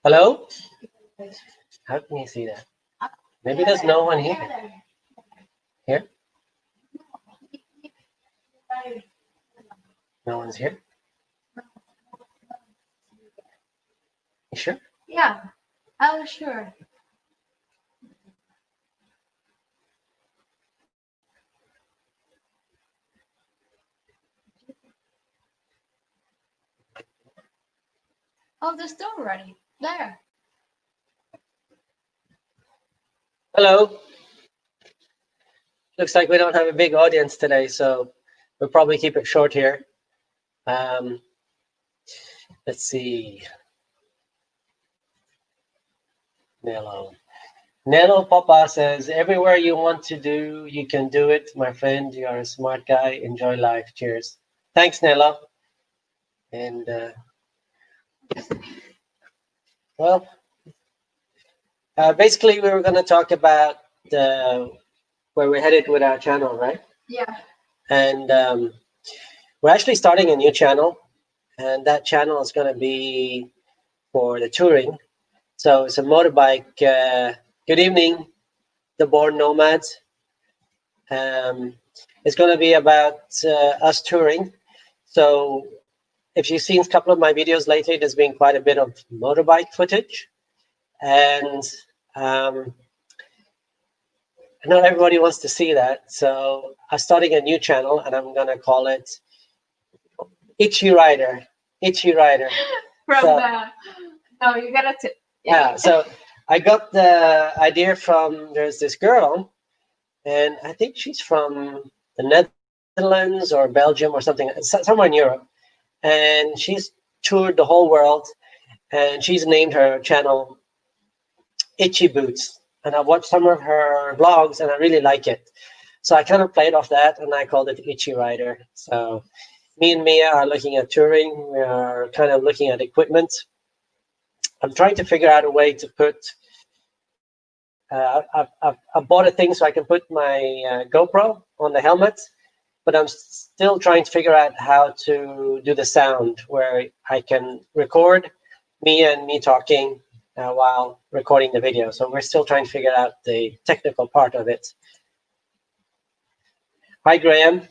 Hello? How can you see that? Maybe there's no one here. Here? No one's here? You sure? Yeah, I'm sure. Oh, there's door already. There. Hello? Looks like we don't have a big audience today, so we'll probably keep it short here. Um, let's see. Nello. Nello Papa says, everywhere you want to do, you can do it. My friend, you are a smart guy. Enjoy life. Cheers. Thanks, Nello. And, well, basically, we were going to talk about where we're headed with our channel, right? Yeah. And we're actually starting a new channel, and that channel is going to be for the touring. So it's a motorbike. Good evening, the Born Nomads. It's going to be about us touring. So if you've seen a couple of my videos lately, there's been quite a bit of motorbike footage. And not everybody wants to see that. So I'm starting a new channel, and I'm going to call it Itchy Rider. Itchy Rider. From So- the. No, you gotta. Yeah, so I got the idea from, there's this girl, and I think she's from the Netherlands or Belgium or something, somewhere in Europe. And she's toured the whole world, and she's named her channel Itchy Boots. And I've watched some of her vlogs, and I really like it. So I kind of played off that, and I called it Itchy Rider. So me and Mia are looking at touring. We are kind of looking at equipment. I'm trying to figure out a way to put. I've bought a thing so I can put my GoPro on the helmet, but I'm still trying to figure out how to do the sound where I can record me talking while recording the video. So we're still trying to figure out the technical part of it. Hi, Graham.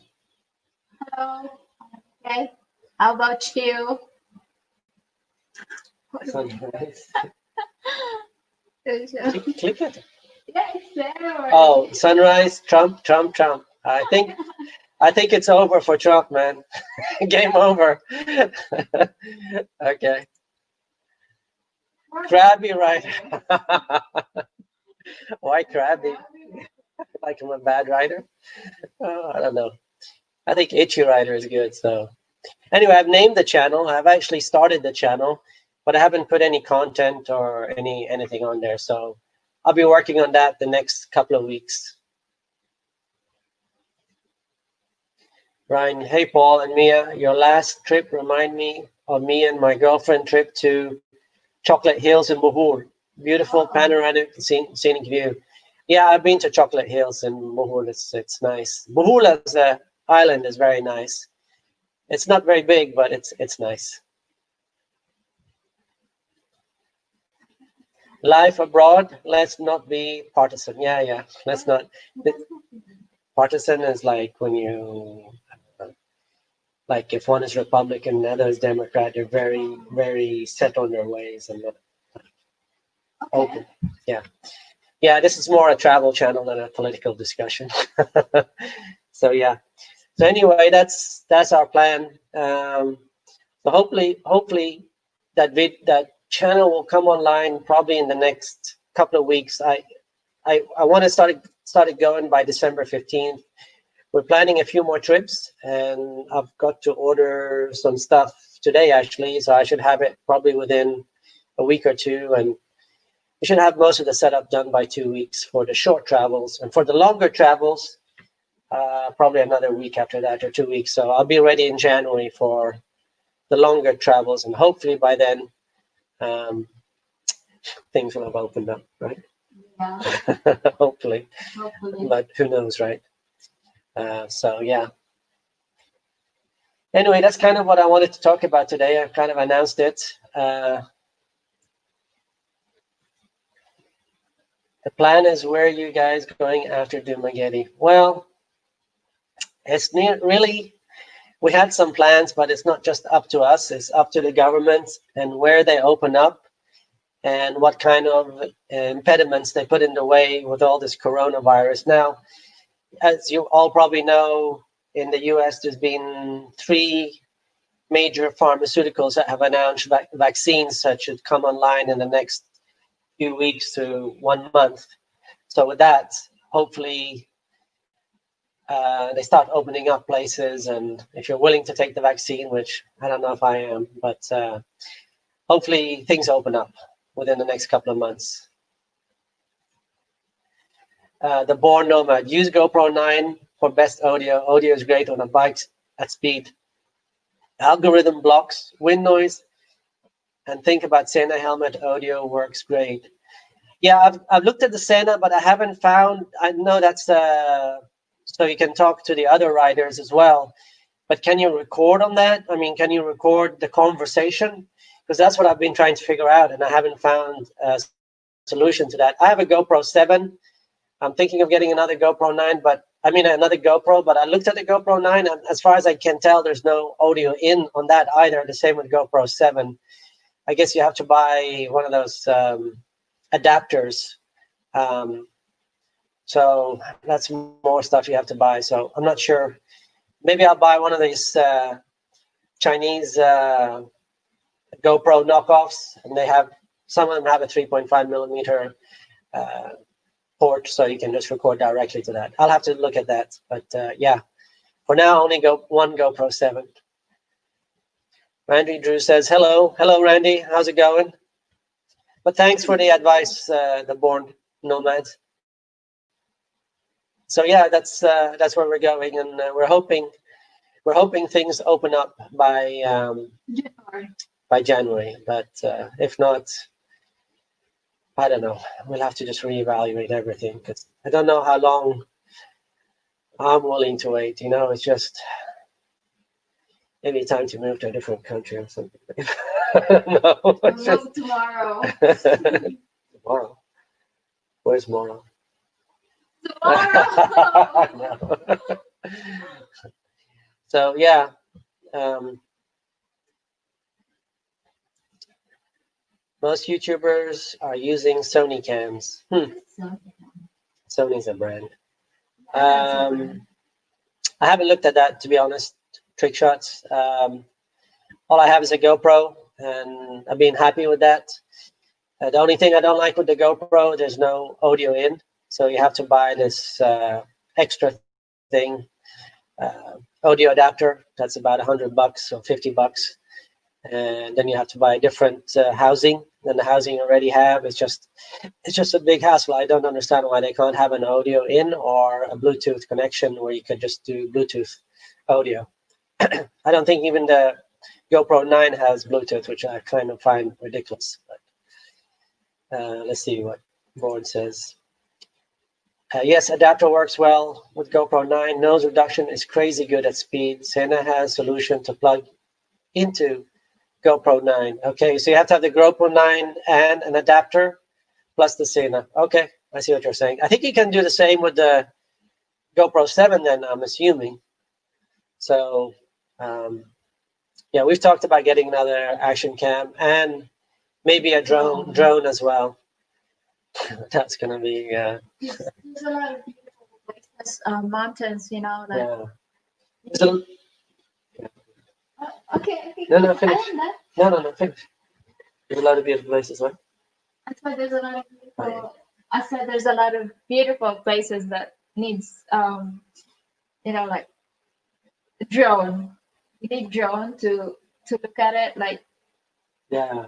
Hello. Okay. How about you? Sunrise. There's Click it. Yeah, it's there already. Oh, sunrise, Trump, Trump, Trump. I think it's over for Trump, man. Game over. Okay. Krabby Rider. Why Krabby? Like I'm a bad writer? I don't know. I think Itchy Rider is good. So anyway, I've named the channel. I've actually started the channel, but I haven't put any content or anything on there. So I'll be working on that the next couple of weeks. Ryan, hey Paul and Mia, your last trip remind me of me and my girlfriend trip to Chocolate Hills in Bohol. Beautiful panoramic scenic view. Yeah, I've been to Chocolate Hills in Bohol. It's nice. Bohol as an island is very nice. It's not very big, but it's nice. Life abroad, let's not be partisan. Yeah. Let's not. Partisan is like when you, like if one is Republican and the other is Democrat, they're very, very set on their ways and not open. Yeah, this is more a travel channel than a political discussion. So yeah. So anyway, that's our plan. So hopefully that channel will come online probably in the next couple of weeks. I want to start it going by December 15th. We're planning a few more trips, and I've got to order some stuff today actually, so I should have it probably within a week or two, and we should have most of the setup done by 2 weeks for the short travels, and for the longer travels, probably another week after that or 2 weeks. So I'll be ready in January for the longer travels, and hopefully by then things will have opened up, right? Yeah. Hopefully, Hopefully. but who knows, right? So yeah. Anyway, that's kind of what I wanted to talk about today. I've kind of announced it. The plan is, where are you guys going after Dumageddon? Well, it's really, we had some plans, but it's not just up to us. It's up to the government and where they open up and what kind of impediments they put in the way with all this coronavirus. Now, as you all probably know, in the US, there's been 3 major pharmaceuticals that have announced vaccines that should come online in the next few weeks to 1 month. So with that, hopefully they start opening up places, and if you're willing to take the vaccine, which I don't know if I am, but hopefully things open up within the next couple of months. The Born Nomad, use GoPro 9 for best audio. Audio is great on a bike at speed. Algorithm blocks wind noise, and think about Sena helmet. Audio works great. Yeah, I've looked at the Sena, but I haven't found. I know that's so you can talk to the other riders as well. But can you record on that? I mean, can you record the conversation? Because that's what I've been trying to figure out, and I haven't found a solution to that. I have a GoPro 7. I'm thinking of getting another GoPro 9, but another GoPro. But I looked at the GoPro 9, and as far as I can tell, there's no audio in on that either. The same with GoPro 7. I guess you have to buy one of those adapters. So that's more stuff you have to buy. So I'm not sure. Maybe I'll buy one of these Chinese GoPro knockoffs, and some of them have a 3.5 millimeter port, so you can just record directly to that. I'll have to look at that, but yeah, for now, only one GoPro 7. Randy Drew says, hello, Randy, how's it going? But thanks for the advice, the Born Nomads. So yeah, that's where we're going, and we're hoping things open up by January. But if not, I don't know. We'll have to just reevaluate everything, because I don't know how long I'm willing to wait. It's just maybe time to move to a different country or something. No, it's just tomorrow. Tomorrow. Where's tomorrow? Tomorrow. So yeah, most YouTubers are using Sony cams. Sony's a brand. I haven't looked at that, to be honest. Trick shots. All I have is a GoPro, and I've been happy with that. The only thing I don't like with the GoPro, there's no audio in. So you have to buy this extra thing, audio adapter. That's about $100 or $50, and then you have to buy a different housing than the housing you already have. It's just a big hassle. I don't understand why they can't have an audio in or a Bluetooth connection where you could just do Bluetooth audio. I don't think even the GoPro 9 has Bluetooth, which I kind of find ridiculous. But let's see what Born says. Yes, adapter works well with GoPro 9. Nose reduction is crazy good at speed. Sena has solution to plug into GoPro 9. Okay, so you have to have the GoPro 9 and an adapter plus the Sena. Okay, I see what you're saying. I think you can do the same with the GoPro 7 then, I'm assuming. So, yeah, we've talked about getting another action cam and maybe a drone as well. That's going to be... There's a lot of beautiful places, mountains, like... Yeah. Okay. No, finish. No, finish. There's a lot of beautiful places, right? I said there's a lot of beautiful... I said there's a lot of beautiful places that needs, like drone. You need drone to look at it, like... Yeah.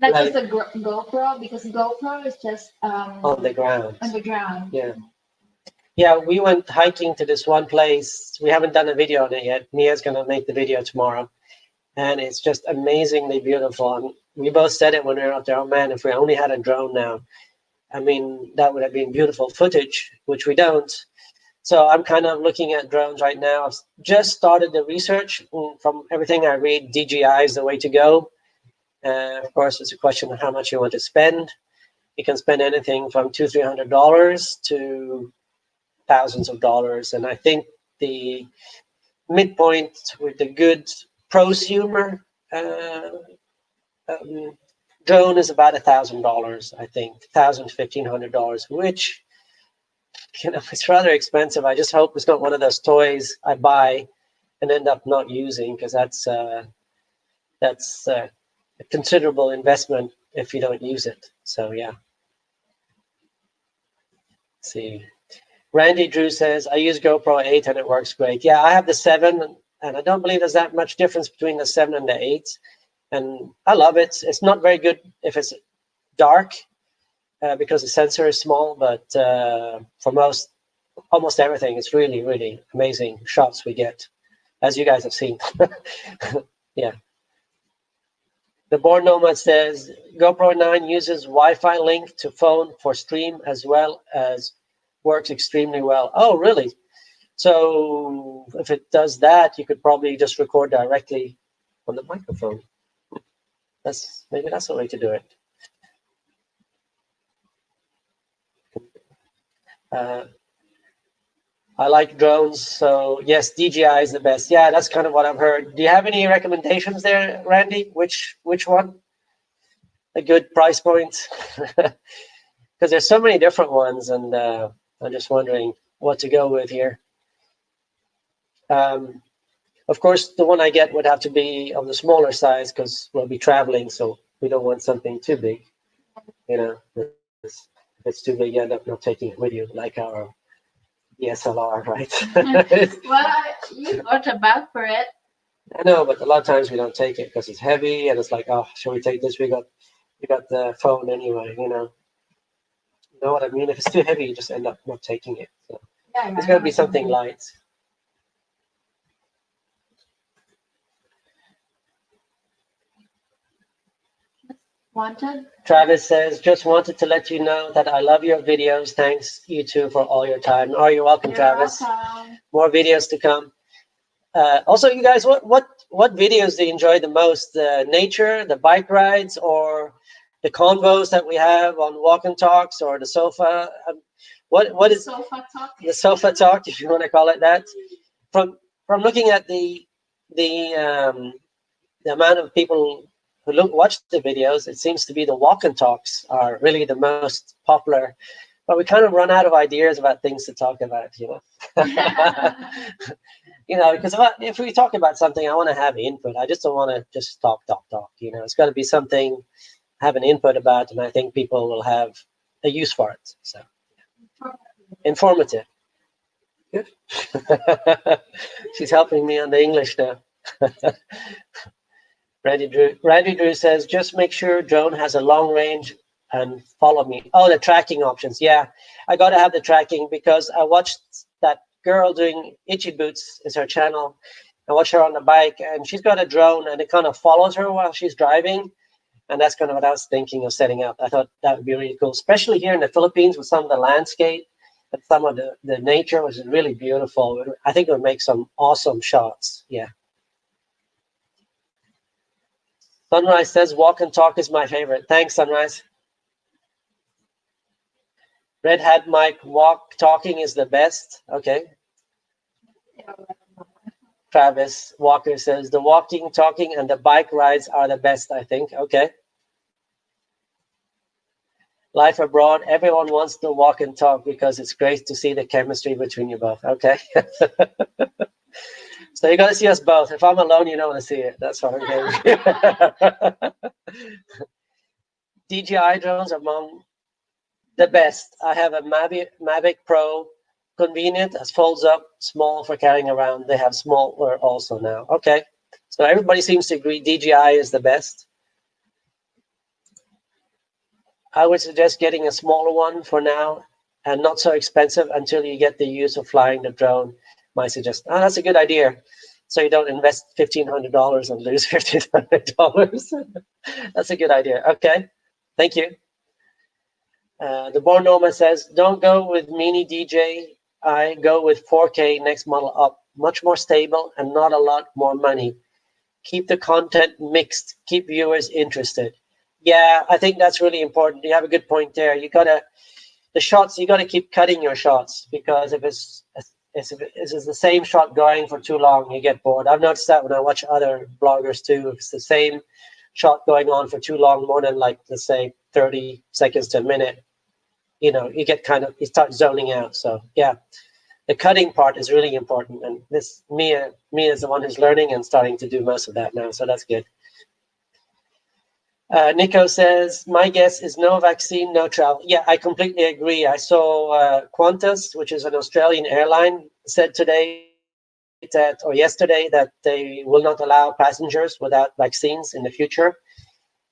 Not just a GoPro, because GoPro is just on the ground. On the ground. Yeah. Yeah, we went hiking to this one place. We haven't done a video on it yet. Mia's going to make the video tomorrow. And it's just amazingly beautiful. And we both said it when we were up there, oh man, if we only had a drone now, that would have been beautiful footage, which we don't. So I'm kind of looking at drones right now. I've just started the research. From everything I read, DJI is the way to go. Of course, it's a question of how much you want to spend. you can spend anything from $200-300 to thousands of dollars. And I think the midpoint with the good prosumer drone is about $1,000, I think, $1,000-1,500, which, you know, it's rather expensive. I just hope it's not one of those toys I buy and end up not using, because that's a considerable investment if you don't use it. So yeah. Let's see. Randy Drew says, I use GoPro 8 and it works great. Yeah, I have the 7, and I don't believe there's that much difference between the 7 and the 8. And I love it. It's not very good if it's dark because the sensor is small, but for almost everything, it's really, really amazing shots we get, as you guys have seen. Yeah. The Born Nomad says, GoPro 9 uses Wi-Fi link to phone for stream as well as works extremely well. Oh, really? So if it does that, you could probably just record directly on the microphone. Maybe that's the way to do it. I like drones, so yes, DJI is the best. Yeah, that's kind of what I've heard. Do you have any recommendations there, Randy? Which one? A good price point? Because there's so many different ones, and I'm just wondering what to go with here. Of course, the one I get would have to be of the smaller size because we'll be traveling, so we don't want something too big. You know, if it's too big, you end up not taking it with you, like our DSLR, right? Well, you got a bag for it. I know, but a lot of times we don't take it because it's heavy, and it's like, oh, shall we take this? We got the phone anyway, you know. You know what I mean? If it's too heavy, you just end up not taking it. So Yeah, it's got to be something light. Wanted? Travis says, just wanted to let you know that I love your videos. Thanks, you two, for all your time. Oh, you're welcome, Travis. Welcome. More videos to come. Also, you guys, what videos do you enjoy the most? The nature, the bike rides, or the convos that we have on Walk and Talks, or the sofa? What is sofa talk? The sofa talk, if you want to call it that? From looking at the amount of people who watch the videos, it seems to be the Walk and Talks are really the most popular. But we kind of run out of ideas about things to talk about, you know. You know, because if we talk about something, I want to have input. I just don't want to just talk. You know, it's got to be something I have an input about, and I think people will have a use for it. So, informative. Good. She's helping me on the English now. Randy Drew says, just make sure drone has a long range and follow me. Oh, the tracking options. Yeah, I got to have the tracking because I watched that girl doing Itchy Boots, is her channel. I watch her on the bike, and she's got a drone, and it kind of follows her while she's driving. And that's kind of what I was thinking of setting up. I thought that would be really cool, especially here in the Philippines with some of the landscape and some of the nature, which is really beautiful. I think it would make some awesome shots. Yeah. Sunrise says, Walk and Talk is my favorite. Thanks, Sunrise. Red Hat Mike, talking is the best. Okay. Travis Walker says, the walking, talking, and the bike rides are the best, I think. Okay. Life abroad, everyone wants to walk and talk because it's great to see the chemistry between you both. Okay. So you got to see us both. If I'm alone, you don't want to see it. That's what I'm getting. DJI drones are among the best. I have a Mavic Pro, convenient, as folds up, small for carrying around. They have smaller also now. Okay. So everybody seems to agree DJI is the best. I would suggest getting a smaller one for now and not so expensive until you get the use of flying the drone. My suggestion. Oh, that's a good idea. So you don't invest $1,500 and lose $1,500. That's a good idea. Okay, thank you. The Born Nomad says, don't go with Mini DJI. Go with 4K next model up. Much more stable and not a lot more money. Keep the content mixed. Keep viewers interested. Yeah, I think that's really important. You have a good point there. The shots, you gotta keep cutting your shots, because if it's the same shot going for too long, you get bored. I've noticed that when I watch other bloggers too. If it's the same shot going on for too long, more than like, let's say 30 seconds to a minute, you start zoning out. So yeah, the cutting part is really important. And this Mia is the one who's learning and starting to do most of that now. So that's good. Nico says, my guess is no vaccine, no travel. Yeah, I completely agree. I saw Qantas, which is an Australian airline, said yesterday that they will not allow passengers without vaccines in the future.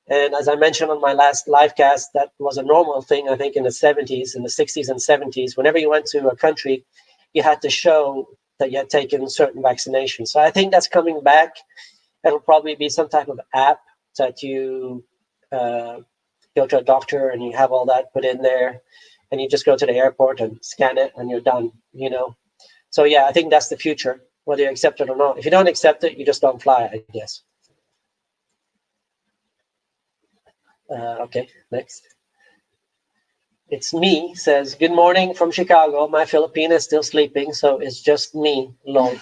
And as I mentioned on my last live cast, that was a normal thing, I think, in the 70s, in the 60s and 70s. Whenever you went to a country, you had to show that you had taken certain vaccinations. So I think that's coming back. It'll probably be some type of app that you go to a doctor and you have all that put in there, and you just go to the airport and scan it and you're done, So yeah, I think that's the future, whether you accept it or not. If you don't accept it, you just don't fly, I guess. Okay, next. It's me, says, good morning from Chicago. My Filipina is still sleeping, so it's just me, lol.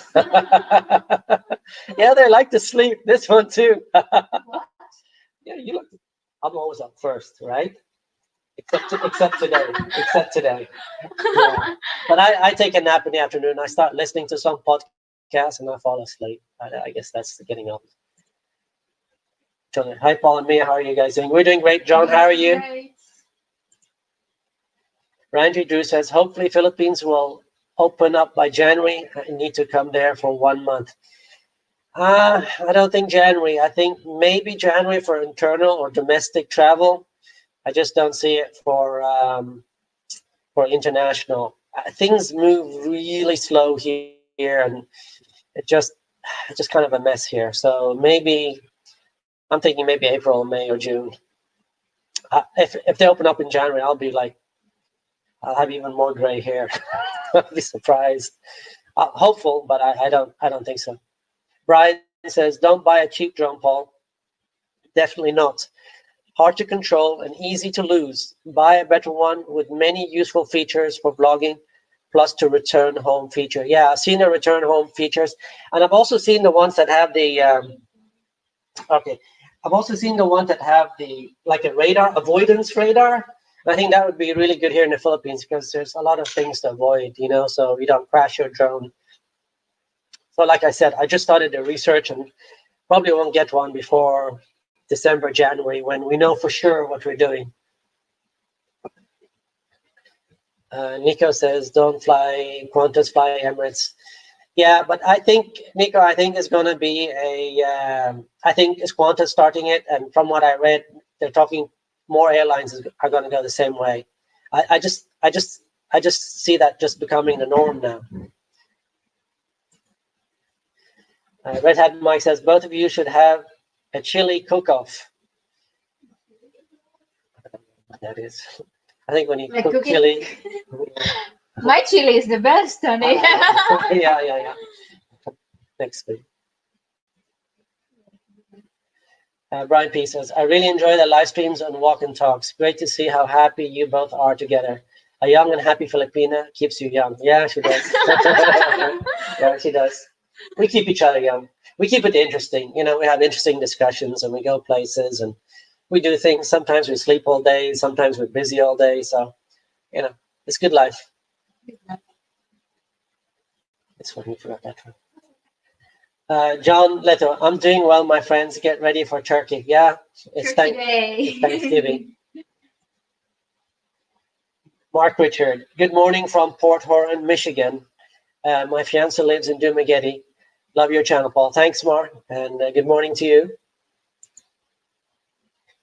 Yeah, they like to sleep. This one too. Yeah, I'm always up first, right? Except today. Yeah. But I take a nap in the afternoon. I start listening to some podcast and I fall asleep. I guess that's getting old. Hi, Paul and Mia. How are you guys doing? We're doing great. John, how are you? Great. Randy Drew says, hopefully Philippines will open up by January. I need to come there for 1 month. I don't think January. I think maybe January for internal or domestic travel. I just don't see it for international. Things move really slow here, and it's just kind of a mess here. So maybe I'm thinking maybe April, May, or June. If they open up in January, I'll have even more gray hair. I'll be surprised. Hopeful, but I don't think so. Brian says, don't buy a cheap drone, Paul. Definitely not. Hard to control and easy to lose. Buy a better one with many useful features for vlogging, plus to return home feature. Yeah, I've seen the return home features, and I've also seen the ones that have the I've also seen the ones that have like a radar, avoidance radar. I think that would be really good here in the Philippines, because there's a lot of things to avoid, so you don't crash your drone. So like I said, I just started the research and probably won't get one before December, January, when we know for sure what we're doing. Nico says, don't fly Qantas, fly Emirates. Yeah, but I think, Nico, it's going to be I think it's Qantas starting it. And from what I read, they're talking more airlines are going to go the same way. I just see that just becoming the norm now. Red Hat Mike says, both of you should have a chili cook-off. That is, I think when you Like cook cooking. chili. My chili is the best, Tony. Yeah. Next week. Brian P says, I really enjoy the live streams and walk and talks. Great to see how happy you both are together. A young and happy Filipina keeps you young. Yeah, she does. Yeah, she does. We keep each other young. We keep it interesting. We have interesting discussions and we go places and we do things. Sometimes we sleep all day. Sometimes we're busy all day. So, it's good life. It's funny, you forgot that one. John Leto, I'm doing well, my friends. Get ready for Turkey. Yeah, it's Thanksgiving. Mark Richard, good morning from Port Huron, Michigan. My fiance lives in Dumaguete. Love your channel, Paul. Thanks, Mark, and good morning to you.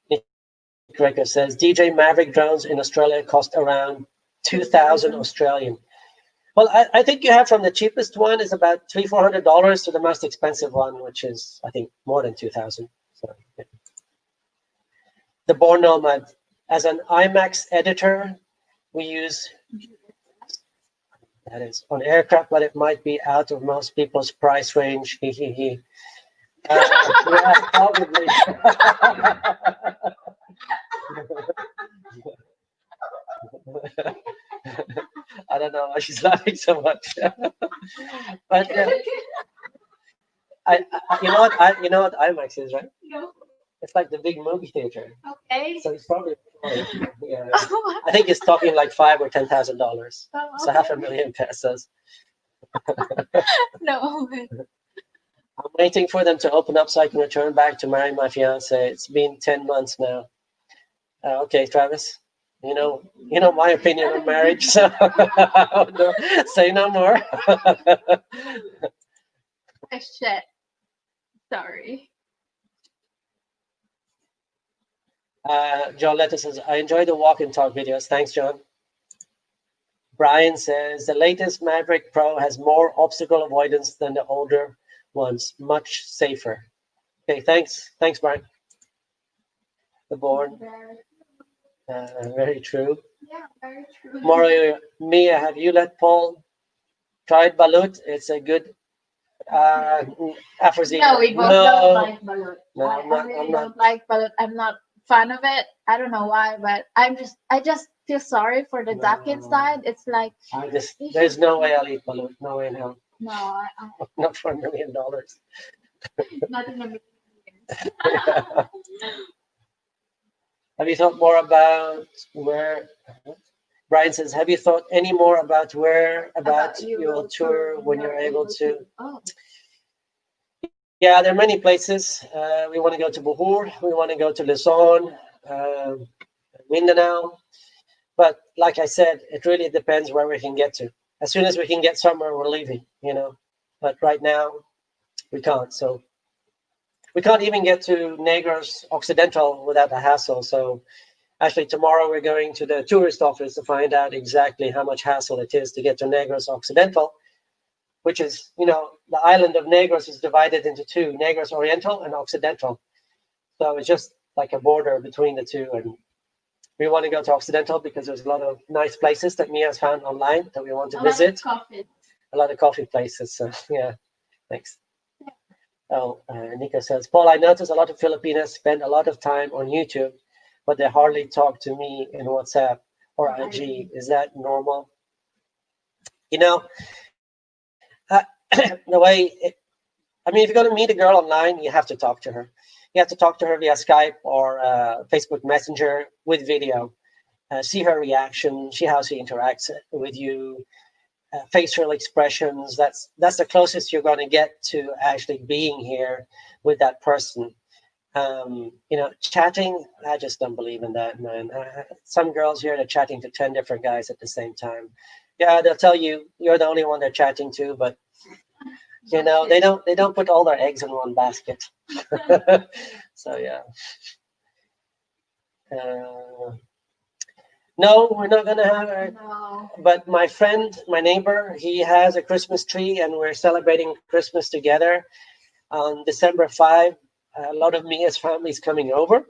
Nick Greco says, DJ Maverick drones in Australia cost around 2,000 Australian. Well, I think you have from the cheapest one is about $300-400 to the most expensive one, which is, I think, more than 2,000. So, yeah. The Born Nomad. As an IMAX editor, we use that is on aircraft, but it might be out of most people's price range. Yeah, probably. I don't know why she's laughing so much. But yeah, you know what IMAX is, right? No. It's like the big movie theater. Okay. So it's probably yeah. I think it's talking like $5,000 or $10,000. So half a million pesos. No. I'm waiting for them to open up so I can return back to marry my fiance. It's been 10 months now. Okay, Travis. You know my opinion on marriage, so no, say no more. Shit. Sorry. John Letta says, I enjoy the walk and talk videos. Thanks, John. Brian says, the latest Maverick Pro has more obstacle avoidance than the older ones, much safer. Okay, thanks. Thanks, Brian. The board. Very true. Yeah, very true. Mario, Mia, have you let Paul tried balut? It's a good aphrodisiac. No, we both don't like balut. No, I really don't like balut. I'm not fan of it. I don't know why, but I just feel sorry for the duck No. inside. It's like There's no way I'll eat balut. No way in hell. no, Not for $1 million. not in a million years. Have you thought more about where? Brian says, have you thought any more about where you'll tour when you're able to? Oh, Yeah, there are many places. We want to go to Bohol. We want to go to Luzon, Mindanao. But like I said, it really depends where we can get to. As soon as we can get somewhere, we're leaving, But right now, we can't. So we can't even get to Negros Occidental without a hassle. So actually, tomorrow we're going to the tourist office to find out exactly how much hassle it is to get to Negros Occidental, which is, the island of Negros is divided into two, Negros Oriental and Occidental. So it's just like a border between the two. And we want to go to Occidental because there's a lot of nice places that Mia's found online that we want to visit. A lot of coffee places. So, yeah, thanks. Oh, Nico says, Paul, I notice a lot of Filipinos spend a lot of time on YouTube, but they hardly talk to me in WhatsApp or IG. Is that normal? The way, if you're going to meet a girl online, you have to talk to her. You have to talk to her via Skype or Facebook Messenger with video. See her reaction, see how she interacts with you, facial expressions. That's the closest you're going to get to actually being here with that person. Chatting, I just don't believe in that, man. Some girls here, they're chatting to 10 different guys at the same time. Yeah, they'll tell you you're the only one they're chatting to, but they don't put all their eggs in one basket. So yeah. No, we're not gonna have it. no. But my friend, my neighbor, he has a Christmas tree, and we're celebrating Christmas together on December 5. A lot of Mia's family is coming over,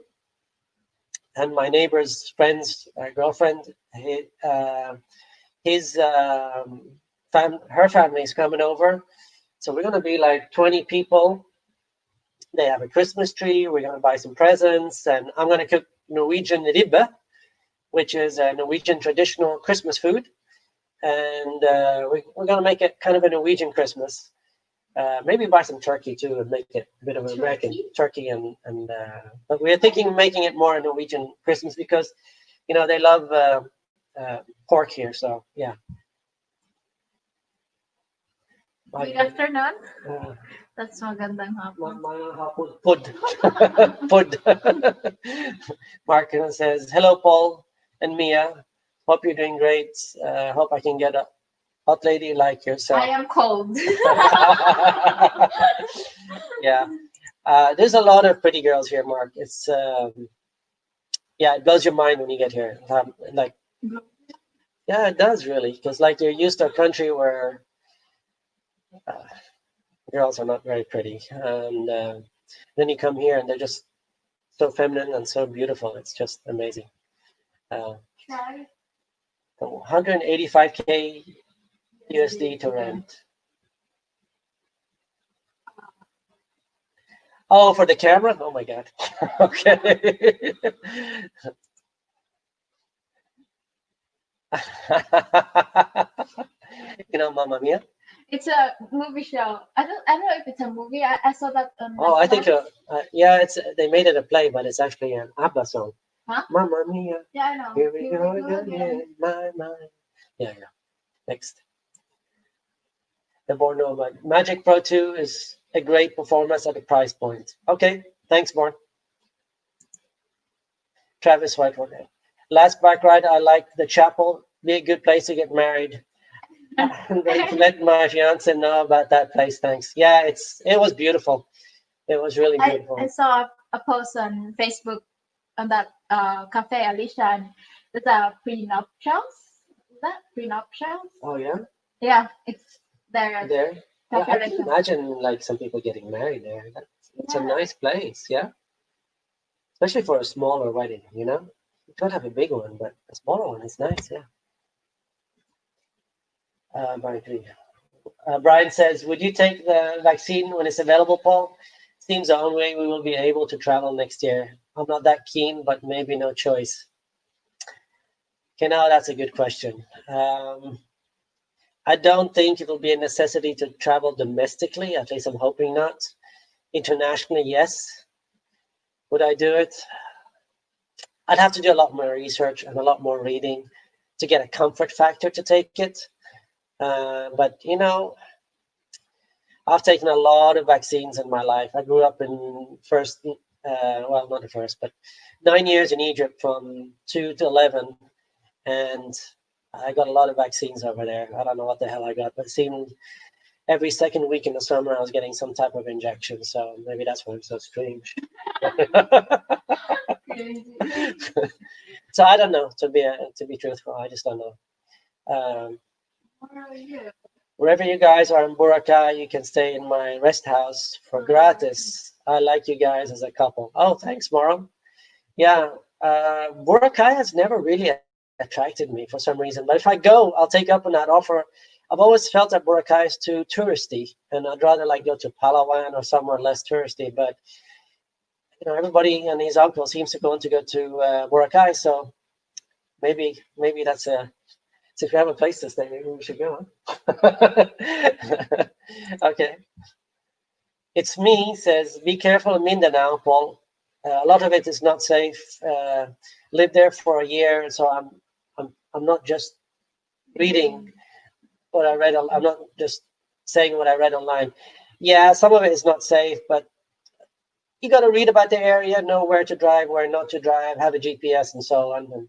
and my neighbor's friend's girlfriend, her family is coming over. So we're gonna be like 20 people. They have a Christmas tree. We're gonna buy some presents, and I'm gonna cook Norwegian ribbe, which is a Norwegian traditional Christmas food, and we're gonna make it kind of a Norwegian Christmas. Maybe buy some turkey too and make it a bit of an American turkey, but we're thinking of making it more a Norwegian Christmas because, they love pork here. So yeah. Good afternoon. Uh, That's magandang hapon. Pud. Mark says, hello, Paul and Mia. Hope you're doing great. Hope I can get a hot lady like yourself. I am cold. Yeah. There's a lot of pretty girls here, Mark. It's, it blows your mind when you get here. Yeah, it does really. Because they're used to a country where girls are not very pretty. And then you come here and they're just so feminine and so beautiful. It's just amazing. 185K USD to rent. Oh, for the camera? Oh my God. Okay. You know, Mamma Mia. It's a movie show. I don't know if it's a movie. I saw that on Oh, I think Netflix. yeah, it's they made it a play, but it's actually an ABBA song. Huh? Mamma Mia, Yeah, I know. here we Here go we go again, again. in my mind. Yeah, yeah. Next, the Born Nomad. Magic Pro 2 is a great performance at the price point. Okay, thanks, Born. Travis Whitewater. Last bike ride, I liked the chapel. Be a good place to get married. I'm going to let my fiance know about that place. Thanks. Yeah, it was beautiful. It was really beautiful. I saw a post on Facebook on that cafe Alicia, and there's a prenuptials. Is that prenuptials? Oh yeah, Yeah, it's there. there. Yeah, Cafe I can Alicia. imagine like some people getting married there. It's a Yeah. nice place, yeah. Especially for a smaller wedding, you know. You could have a big one, but a smaller one is nice, yeah. Brian says, would you take the vaccine when it's available, Paul? Seems the only way we will be able to travel next year. I'm not that keen, but maybe no choice. Okay, now that's a good question. I don't think it will be a necessity to travel domestically. At least I'm hoping not. Internationally, yes. Would I do it? I'd have to do a lot more research and a lot more reading to get a comfort factor to take it. But you know, I've taken a lot of vaccines in my life. I grew up in well, not the first, but 9 years in Egypt from 2 to 11. And I got a lot of vaccines over there. I don't know what the hell I got, but it seemed every second week in the summer I was getting some type of injection. So maybe that's why I'm so strange. So I don't know, to be truthful. I just don't know. Where are you? Wherever you guys are in Boracay, you can stay in my rest house for gratis. I like you guys as a couple. Oh, thanks, Moram. Yeah, Boracay has never really attracted me for some reason. But if I go, I'll take up on that offer. I've always felt that Boracay is too touristy, and I'd rather like go to Palawan or somewhere less touristy. But you know, everybody and his uncle seems to want to go to Boracay, so maybe that's a. So if you have a place to stay, maybe we should go. Huh? Okay. It's me says, be careful in Mindanao, Paul. A lot of it is not safe. Lived there for a year, so I'm not just reading what I read. I'm not just saying what I read online. Yeah, some of it is not safe, but you got to read about the area, know where to drive, where not to drive, have a GPS, and so on. And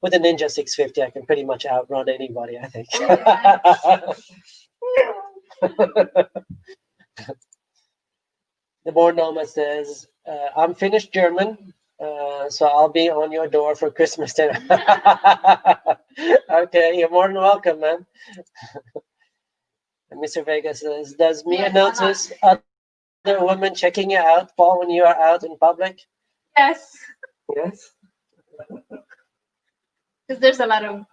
with a Ninja 650, I can pretty much outrun anybody, I think. The board nomad says, I'm finished German, so I'll be on your door for Christmas dinner. Okay, you're more than welcome, man. And Mr. Vega says, does Mia notice other women checking you out, Paul, when you are out in public? Yes. Yes. Because there's a lot of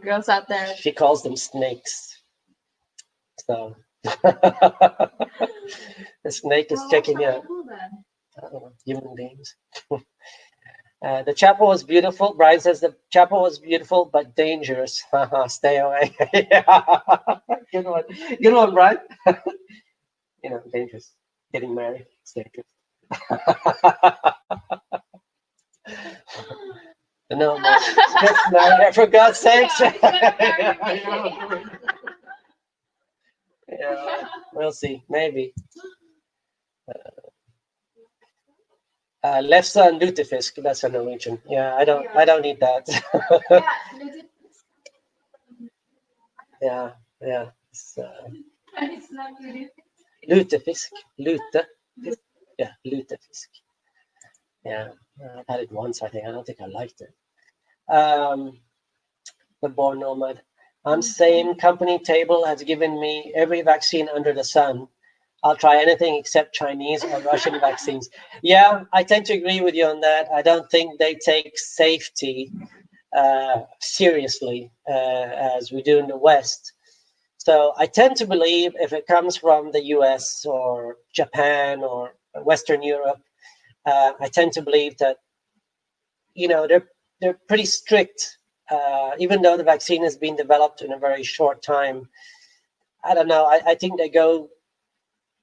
girls out there. She calls them snakes. So the snake is checking you out. Human beings. The chapel was beautiful. Brian says the chapel was beautiful but dangerous. Stay away. Good one. Good one, Brian. You know, dangerous. Getting married. It's dangerous. No, just married. For God's sakes. Yeah, we'll see. Maybe. Lefse and lutefisk. That's a Norwegian. Yeah, I don't need that. Yeah, yeah. It's not really. Lutefisk. Lute. Yeah, lutefisk. Yeah, I've had it once. I don't think I liked it. The Born Nomad. I'm saying company table has given me every vaccine under the sun. I'll try anything except Chinese or Russian vaccines. Yeah, I tend to agree with you on that. I don't think they take safety seriously as we do in the West. So I tend to believe if it comes from the US or Japan or Western Europe, I tend to believe that, you know, they're pretty strict even though the vaccine has been developed in a very short time, I don't know. I think they go,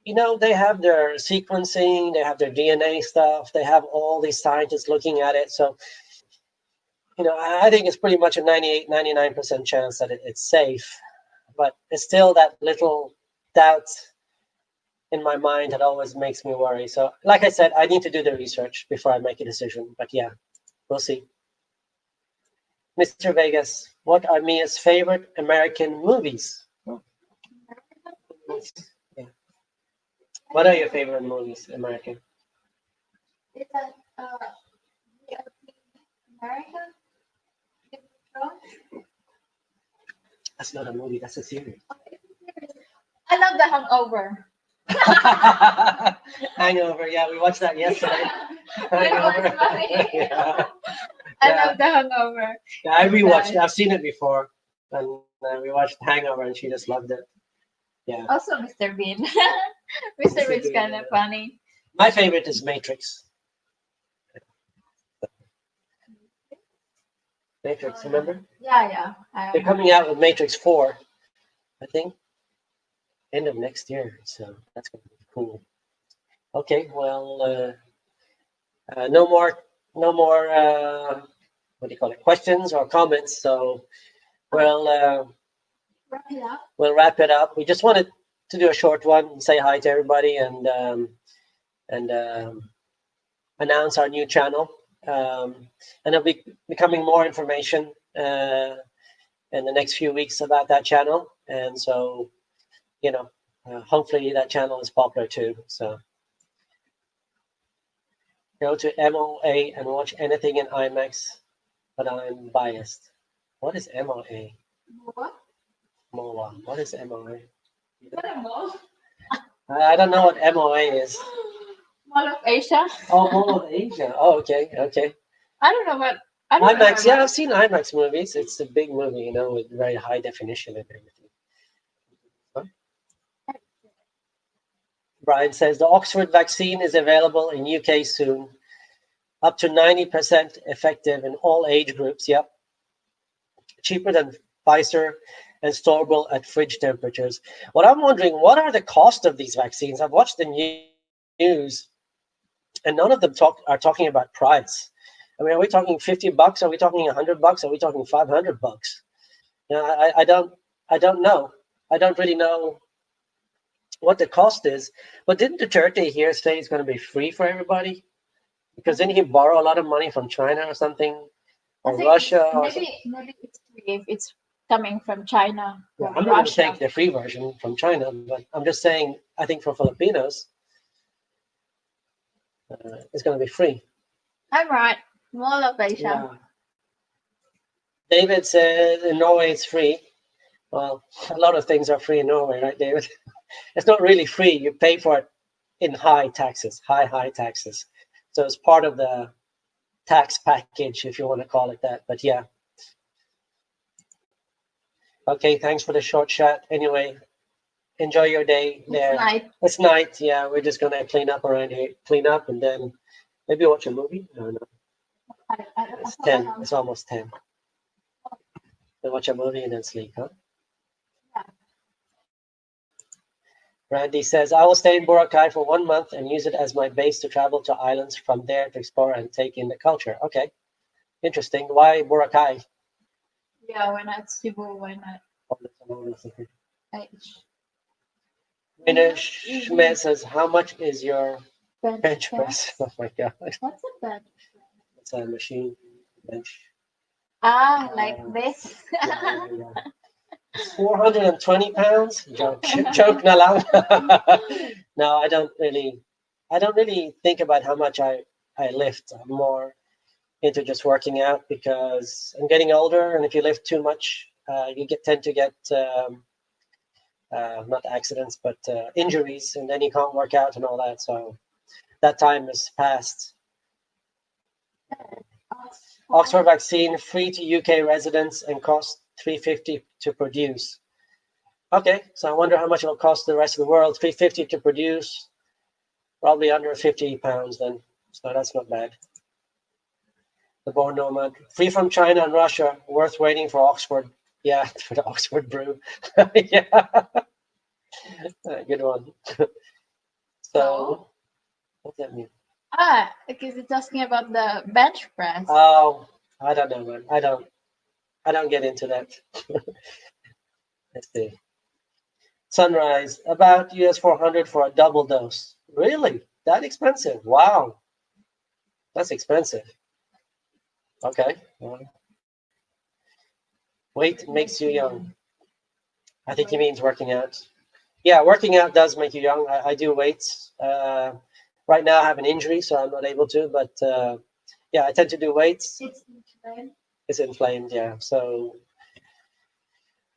they have their sequencing, they have their DNA stuff, they have all these scientists looking at it. So, I think it's pretty much a 98, 99% chance that it's safe. But it's still that little doubt in my mind that always makes me worry. So, like I said, I need to do the research before I make a decision. But yeah, we'll see. Mr. Vegas, what are Mia's favorite American movies? Yeah. What are your favorite movies, American? Is that America? That's not a movie, that's a series. I love The Hangover. Hangover, yeah, we watched that yesterday. Hangover. Yeah. I love The Hangover. Yeah, I rewatched it. I've seen it before. And we watched Hangover and she just loved it. Yeah. Also, Mr. Bean. Mr. Bean's kind of funny. My favorite is Matrix. Matrix, remember? Yeah. They're coming out with Matrix 4, I think, end of next year. So that's going to be cool. Okay, well, no more, what do you call it, questions or comments. So we'll wrap it up. We just wanted to do a short one and say hi to everybody and announce our new channel. And there'll be becoming more information in the next few weeks about that channel. And so, hopefully that channel is popular too. So go to MOA and watch anything in IMAX, but I'm biased. What is MOA? MOA. What is MOA? I don't know what MOA is. Mall of Asia. Oh, Mall of Asia. Oh, okay. I don't know what. IMAX. Yeah, I've seen IMAX movies. It's a big movie, with very high definition and everything. Huh? Brian says the Oxford vaccine is available in UK soon, up to 90% effective in all age groups. Yep, cheaper than Pfizer and storable at fridge temperatures. What I'm wondering, what are the cost of these vaccines? I've watched the news, and none of them are talking about price. I mean, are we talking $50? Are we talking $100? Are we talking $500? I don't know. I don't really know what the cost is. But didn't Duterte here say it's going to be free for everybody? Because didn't he borrow a lot of money from China or something, or Russia? Maybe it's free if it's coming from China. Yeah, I'm not going to take the free version from China, but I'm just saying, I think for Filipinos, it's going to be free. I'm right. Mall of Asia. Yeah. David said in Norway it's free. Well, a lot of things are free in Norway, right, David? It's not really free. You pay for it in high taxes. So it's part of the tax package, if you want to call it that. But yeah. Okay, thanks for the short chat. Anyway, enjoy your day there. It's night. Yeah, we're just going to clean up around here. Clean up and then maybe watch a movie. No. It's 10. It's almost 10. Then watch a movie and then sleep, huh? Yeah. Randy says, I will stay in Boracay for 1 month and use it as my base to travel to islands from there to explore and take in the culture. Okay. Interesting. Why Boracay? Yeah, why not Cebu? Why not? Rainer Schmidt says, how much is your bench press? Oh my God. What's a bench? It's a machine bench. Like this? Yeah. 420 pounds? Joke na lang. No, I don't really think about how much I lift. I'm more into just working out because I'm getting older, and if you lift too much, you tend to get not accidents, but injuries, and then you can't work out and all that. So that time is past. Oxford vaccine free to UK residents and cost $350 to produce. Okay, so I wonder how much it will cost the rest of the world. $350 to produce, probably under £50 then. So that's not bad. The born nomad, free from China and Russia, worth waiting for Oxford. Yeah, for the Oxford brew. Yeah, good one. So, what's that mean? Because it's asking about the bench press. Oh, I don't know, man. I don't get into that. Let's see. Sunrise, about US 400 for a double dose. Really? That expensive? Wow, that's expensive. Okay. Well, weight makes you young. I think he means working out. Yeah, working out does make you young. I do weights. Right now, I have an injury, so I'm not able to. But yeah, I tend to do weights. It's inflamed. It's inflamed, yeah. So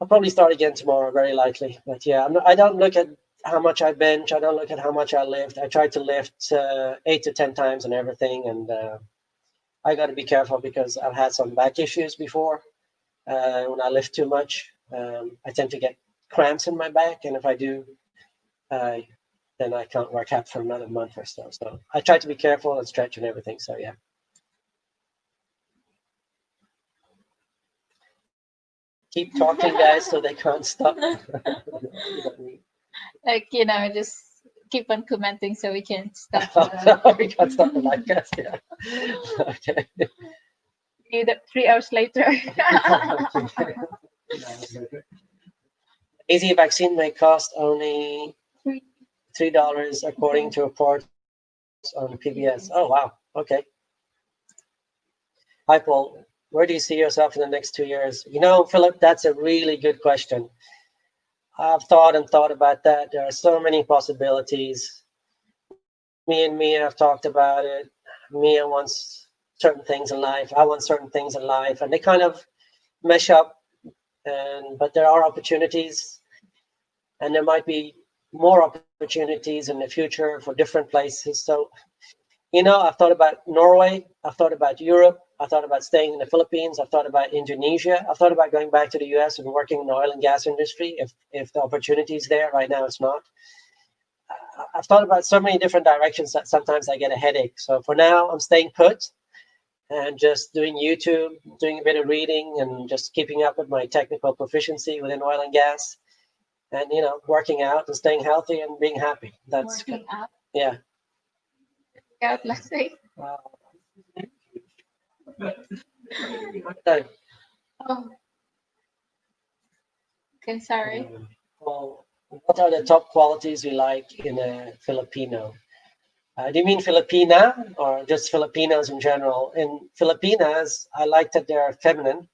I'll probably start again tomorrow, very likely. But yeah, I don't look at how much I bench. I don't look at how much I lift. I try to lift 8 to 10 times and everything. And I got to be careful because I've had some back issues before. When I lift too much, I tend to get cramps in my back. And if I do, then I can't work out for another month or so. So I try to be careful and stretch and everything. So yeah. Keep talking, guys, so they can't stop. Like, just keep on commenting so we can stop. We can't stop the live cast. Yeah. Okay. Do that 3 hours later. AZ vaccine may cost only $3 according to reports on PBS. Oh wow. Okay. Hi Paul. Where do you see yourself in the next 2 years? Philip, that's a really good question. I've thought about that. There are so many possibilities. Me and Mia have talked about it. Mia wants certain things in life. I want certain things in life, and they kind of mesh up. But there are opportunities, and there might be more opportunities in the future for different places. So, I've thought about Norway. I've thought about Europe. I thought about staying in the Philippines. I've thought about Indonesia. I've thought about going back to the US and working in the oil and gas industry if the opportunity is there. Right now, it's not. I've thought about so many different directions that sometimes I get a headache. So for now, I'm staying put and just doing YouTube, doing a bit of reading, and just keeping up with my technical proficiency within oil and gas, and working out and staying healthy and being happy. That's Working out. Yeah. Out last week. Oh. Okay, sorry. Well, what are the top qualities you like in a Filipino? Do you mean Filipina or just Filipinos in general? In Filipinas, I like that they're feminine.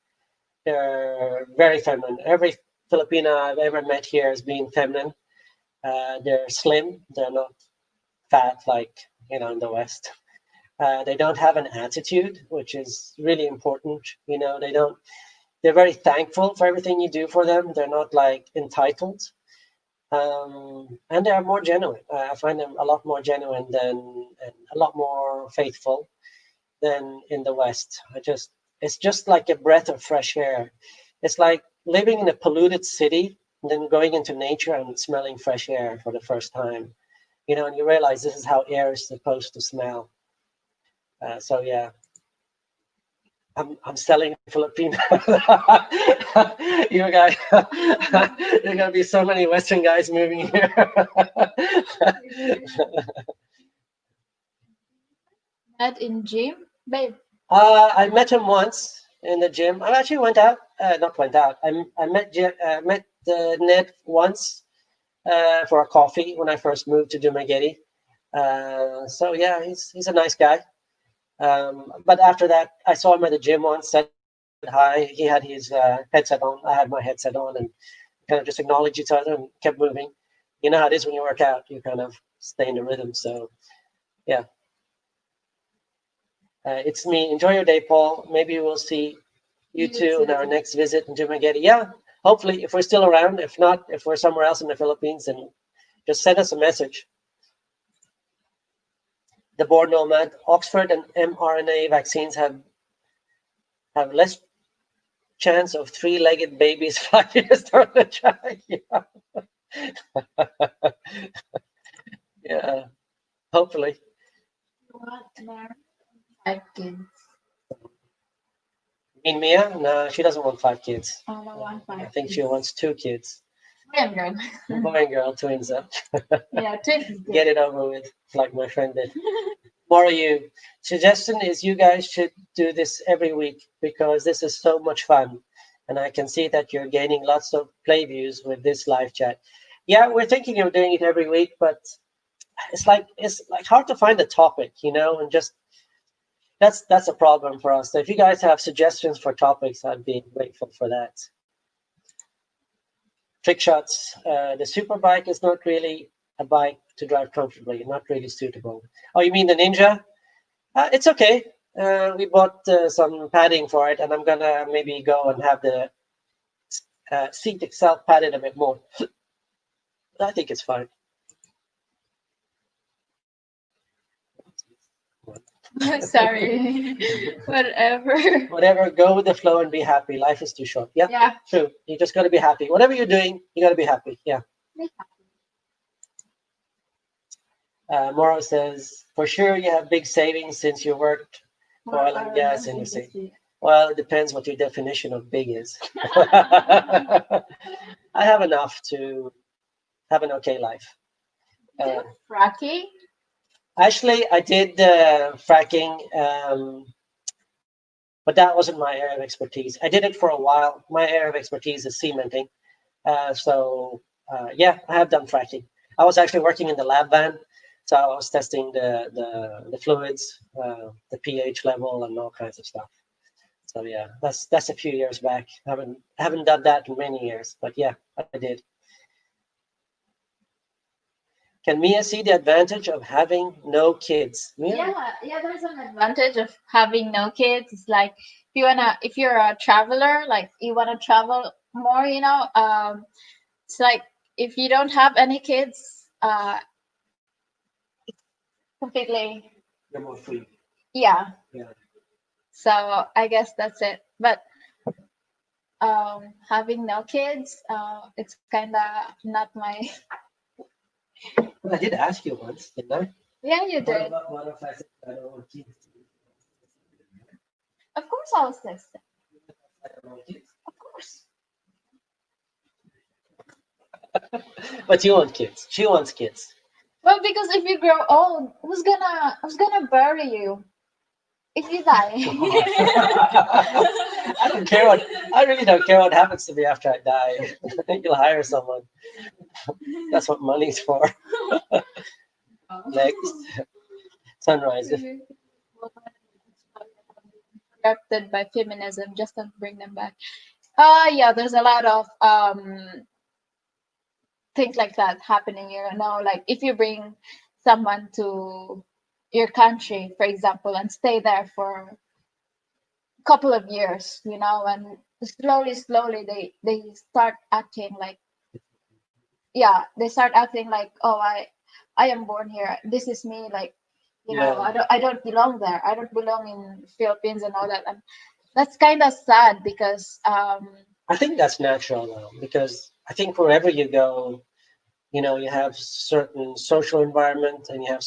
They're very feminine. Every Filipina I've ever met here has been feminine. They're slim. They're not fat like in the West. They don't have an attitude, which is really important. They're very thankful for everything you do for them. They're not like entitled. And they are more genuine. I find them a lot more genuine and a lot more faithful than in the West. It's just like a breath of fresh air. It's like living in a polluted city and then going into nature and smelling fresh air for the first time. And you realize this is how air is supposed to smell. So yeah, I'm selling Filipino. You guys, there are gonna be so many Western guys moving here. Met in gym, babe. I met him once in the gym. I actually went out. Not went out. I met Ned once for a coffee when I first moved to Dumaguete. So yeah, he's a nice guy. But after that, I saw him at the gym once, said hi. He had his headset on. I had my headset on, and kind of just acknowledged each other and kept moving. You know how it is when you work out; you kind of stay in the rhythm. So, yeah, it's me. Enjoy your day, Paul. Maybe we'll see you two in our next visit in Dumaguete. Yeah, hopefully, if we're still around. If not, if we're somewhere else in the Philippines, then just send us a message. The board nomad, Oxford and mRNA vaccines have less chance of three-legged babies 5 years down the track. Yeah. Yeah. Hopefully. Five kids. In Mia, no, she doesn't want 5 kids. I want I five think she kids. wants 2 kids. Boy and girl. Boy and girl, twins up. Yeah, twins is Get good. it over with, like my friend did. More you. Suggestion is you guys should do this every week because this is so much fun. And I can see that you're gaining lots of play views with this live chat. Yeah, we're thinking of doing it every week, but it's like hard to find a topic, and just that's a problem for us. So if you guys have suggestions for topics, I'd be grateful for that. Trick shots. The Superbike is not really a bike to drive comfortably, not really suitable. Oh, you mean the Ninja? It's okay. We bought some padding for it, and I'm gonna maybe go and have the seat itself padded a bit more. I think it's fine. Sorry. Whatever. Whatever, go with the flow and be happy. Life is too short. Yeah, Yeah. true. You just gotta be happy. Whatever you're doing, you gotta be happy. Yeah. Morrow says, for sure you have big savings since you worked for oil and gas industry. Well, it depends what your definition of big is. I have enough to have an okay life. Fracking? Actually, I did fracking, but that wasn't my area of expertise. I did it for a while. My area of expertise is cementing. Yeah, I have done fracking. I was actually working in the lab van, so I was testing the fluids, the pH level, and all kinds of stuff. So yeah, that's a few years back. Haven't done that in many years, but yeah, I did. Can Mia see the advantage of having no kids? Mia? Yeah, there's an advantage of having no kids. It's like if you're a traveler, like you wanna travel more, it's like if you don't have any kids, completely, You're more free. yeah. Yeah. So I guess that's it. But having no kids, it's kind of not my. I did ask you once, didn't I? Yeah, you did. What if I said I don't want kids? Of course, I was texting. I don't want kids. Of course. But you want kids. She wants kids. Well, because if you grow old, who's gonna bury you if you die? I don't care what. I really don't care what happens to me after I die. I think you'll hire someone. That's what money's for. Next, sunrise. Corrupted by feminism, just to bring them back. Yeah, there's a lot of things like that happening. Like if you bring someone to your country, for example, and stay there for a couple of years, and slowly they start acting like, yeah, they start acting like, oh, I am born here. This is me. Like, Yeah. I don't belong there. I don't belong in Philippines and all that. And that's kind of sad because I think that's natural though, because I think wherever you go, you have certain social environment and you have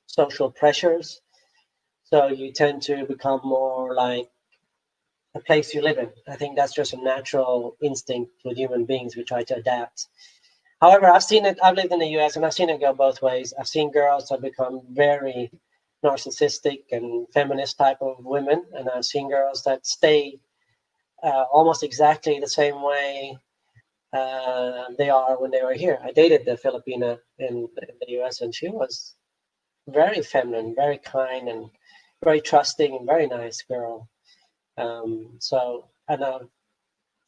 social pressures. So you tend to become more like the place you live in. I think that's just a natural instinct with human beings. We try to adapt. However, I've seen it. I've lived in the U.S. and I've seen it go both ways. I've seen girls that become very narcissistic and feminist type of women, and I've seen girls that stay almost exactly the same way they are when they were here. I dated the Filipina in the U.S. and she was very feminine, very kind, and very trusting, and very nice girl. And I've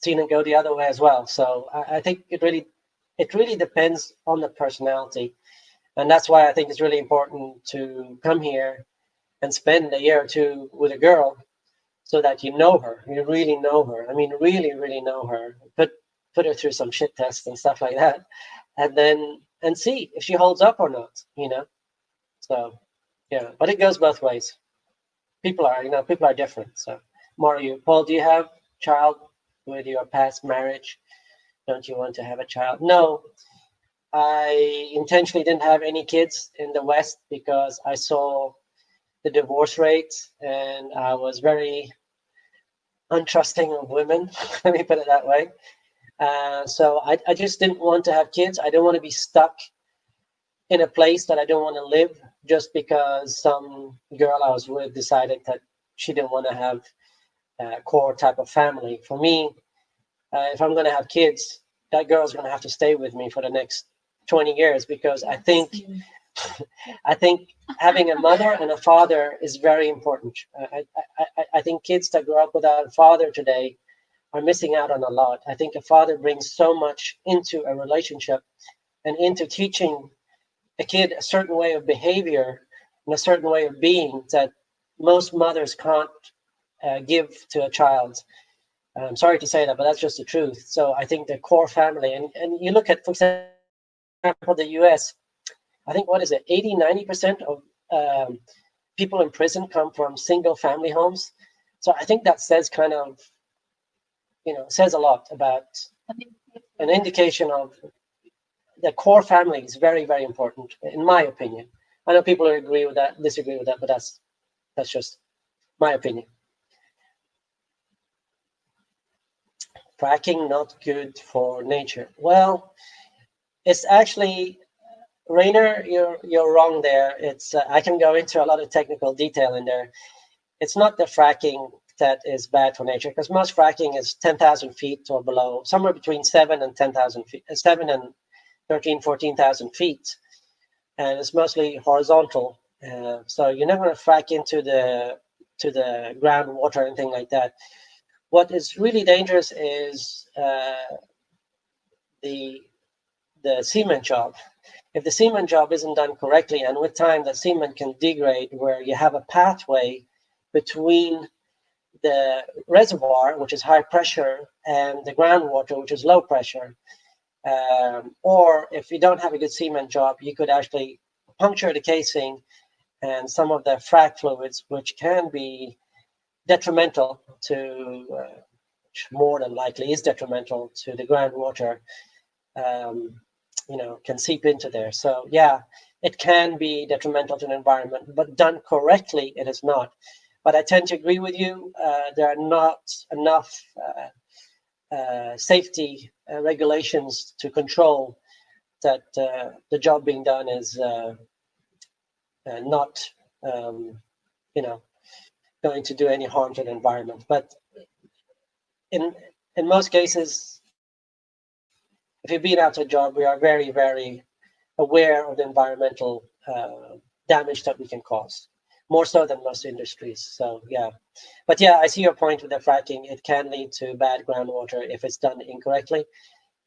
seen it go the other way as well. So I think it really depends on the personality, and that's why I think it's really important to come here and spend a year or two with a girl, so that you know her, you really know her. I mean, really, really know her. Put her through some shit tests and stuff like that, and see if she holds up or not. So yeah, but it goes both ways. People are different. So Mario, Paul, do you have child with your past marriage? Don't you want to have a child? No, I intentionally didn't have any kids in the West because I saw the divorce rate and I was very untrusting of women. Let me put it that way. So I just didn't want to have kids. I don't want to be stuck in a place that I don't want to live just because some girl I was with decided that she didn't want to have a core type of family. For me, if I'm going to have kids, that girl's going to have to stay with me for the next 20 years because I think having a mother and a father is very important. I think kids that grow up without a father today are missing out on a lot. I think a father brings so much into a relationship and into teaching a kid a certain way of behavior and a certain way of being that most mothers can't give to a child. I'm sorry to say that, but that's just the truth. So I think the core family, and you look at, for example, the US, I think, what is it, 80, 90% of people in prison come from single family homes. So I think that says kind of, says a lot about an indication of the core family is very, very important, in my opinion. I know people agree with that, disagree with that, but that's just my opinion. Fracking not good for nature. Well, it's actually, Rainer, you're wrong there. It's I can go into a lot of technical detail in there. It's not the fracking that is bad for nature, because most fracking is 10,000 feet or below, somewhere between 7 and 10,000 feet, 7 and 13, 14,000 feet, and it's mostly horizontal. So you're not going to frack into the groundwater or anything like that. What is really dangerous is the cement job. If the cement job isn't done correctly, and with time the cement can degrade, where you have a pathway between the reservoir, which is high pressure, and the groundwater, which is low pressure. Or if you don't have a good cement job, you could actually puncture the casing, and some of the frac fluids, which can be detrimental to, which more than likely is detrimental to the groundwater, can seep into there. So yeah, it can be detrimental to the environment, but done correctly, it is not. But I tend to agree with you. There are not enough safety regulations to control that the job being done is not, going to do any harm to the environment. But in most cases, if you've been out to a job, we are very, very aware of the environmental damage that we can cause, more so than most industries. So yeah, but yeah, I see your point with the fracking. It can lead to bad groundwater if it's done incorrectly,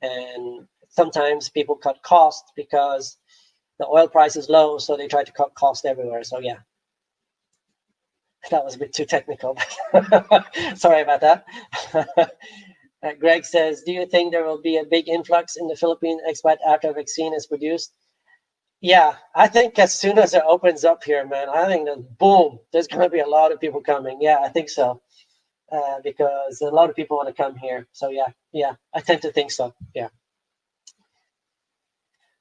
and sometimes people cut costs because the oil price is low, so they try to cut costs everywhere. So yeah, that was a bit too technical. Sorry about that. Greg says, do you think there will be a big influx in the Philippine expat after a vaccine is produced? Yeah, I think as soon as it opens up here, man, I think that boom, there's going to be a lot of people coming. Yeah, I think so. Because a lot of people want to come here. So yeah, I tend to think so. Yeah.